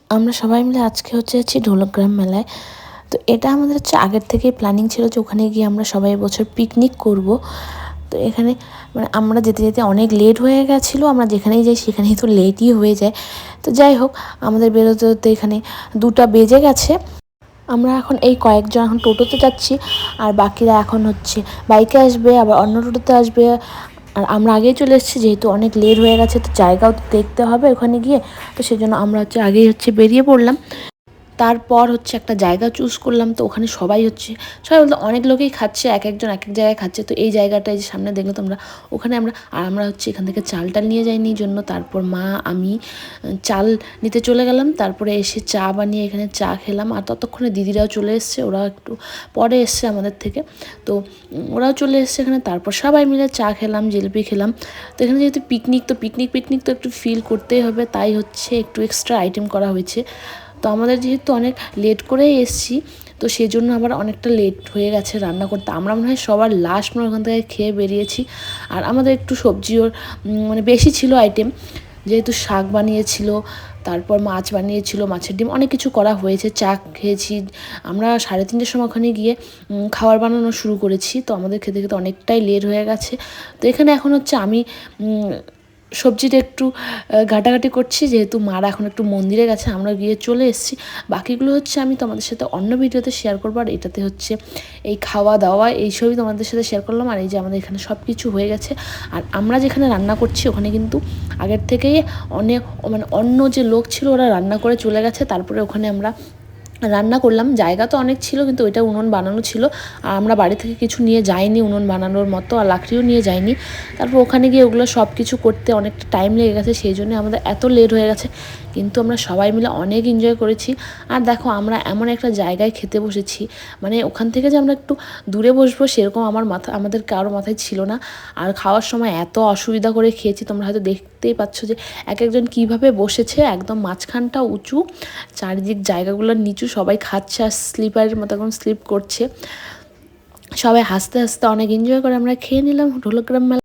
আমরা সবাই মিলে আজকে যাচ্ছি ঢোলকগ্রাম মেলায়। তো এটা আমাদের আগের থেকেই প্ল্যানিং ছিল যে ওখানে গিয়ে আমরা সবাই এবছর পিকনিক করব। তো এখানে আমরা যেতে যেতে অনেক লেট হয়ে গেছিলো, আমরা যেখানেই যাই সেখানেই তো লেটই হয়ে যায়। তো যাই হোক, আমাদের বেরোতে হতে এখানে 2টা বেজে গেছে। আমরা এখন এই কয়েকজন এখন টোটোতে যাচ্ছি, আর বাকিরা এখন বাইকে আসবে, আবার অন্য টোটোতে আসবে। আর আমরা আগেই চলে এসেছি, যেহেতু অনেক লেট হয়ে গেছে, তো জায়গাও দেখতে হবে ওখানে গিয়ে। তো সেই জন্য আমরা আগেই বেরিয়ে পড়লাম। তারপর একটা জায়গা চুজ করলাম। তো ওখানে সবাই বলতে অনেক লোকেই খাচ্ছে, এক একজন এক এক জায়গায় খাচ্ছে। তো এই জায়গাটায় যে সামনে দেখলো তোমরা, ওখানে আমরা এখান থেকে চালটা নিয়ে যাইনি জন্য তারপর মা আমি চাল নিতে চলে গেলাম। তারপরে এসে চা বানিয়ে এখানে চা খেলাম। আর ততক্ষণে দিদিরাও চলে এসছে, ওরা একটু পরে এসছে আমাদের থেকে। তো ওরাও চলে এসছে এখানে। তারপর সবাই মিলে চা খেলাম, জিলিপি খেলাম। তো এখানে যেহেতু পিকনিক তো একটু ফিল করতেই হবে, তাই একটু এক্সট্রা আইটেম করা হয়েছে। তো আমাদের যেহেতু অনেক লেট করেই এসেছি, তো সেই জন্য আবার অনেকটা লেট হয়ে গেছে রান্না করতে। আমরা মনে হয় সবার লাস্ট ওখান থেকে খেয়ে বেরিয়েছি। আর আমাদের একটু সবজিও বেশি ছিল আইটেম, যেহেতু শাক বানিয়েছিল, তারপর মাছ বানিয়েছিল, মাছের ডিম, অনেক কিছু করা হয়েছে। চা খেয়েছি আমরা 3:30টার সময় ওখানে গিয়ে খাবার বানানো শুরু করেছি। তো আমাদের খেতে খেতে অনেকটাই লেট হয়ে গেছে। তো এখানে এখন আমি সবজিটা একটু ঘাটাঘাটি করছি, যেহেতু মারা এখন একটু মন্দিরে গেছে, আমরা গিয়ে চলে এসেছি। বাকিগুলো আমি তোমাদের সাথে অন্য ভিডিওতে শেয়ার করবো। আর এটাতে এই খাওয়া দাওয়া এইসবই তোমাদের সাথে শেয়ার করলাম। আর এই যে আমাদের এখানে সব কিছু হয়ে গেছে। আর আমরা যেখানে রান্না করছি ওখানে কিন্তু আগের থেকেই অনেক অন্য যে লোক ছিল ওরা রান্না করে চলে গেছে। তারপরে ওখানে আমরা রান্না করলাম। জায়গা তো অনেক ছিল, কিন্তু ওইটা উনুন বানানো ছিল। আর আমরা বাড়ি থেকে কিছু নিয়ে যাইনি উনুন বানানোর মতো, আর লাকড়িও নিয়ে যাইনি। তারপর ওখানে গিয়ে ওগুলো সব কিছু করতে অনেকটা টাইম লেগে গেছে, সেই জন্য আমাদের এত লেট হয়ে গেছে। কিন্তু আমরা সবাই মিলে অনেক এনজয় করেছি। আর দেখো, আমরা এমন একটা জায়গায় খেতে বসেছি, ওখান থেকে যে আমরা একটু দূরে বসবো সেরকম আমাদের কারো মাথায় ছিল না। আর খাওয়ার সময় এত অসুবিধা করে খেয়েছি, তোমরা হয়তো দেখতেই পাচ্ছ যে এক একজন কীভাবে বসেছে। একদম মাঝখানটা উঁচু, চারিদিক জায়গাগুলো নিচু, সবাই খাচ্ছে আর স্লিপারের মতো এখন স্লিপ করছে। সবাই হাসতে হাসতে অনেক এনজয় করে আমরা খেয়ে নিলাম ঢোলকগ্রাম মেলা।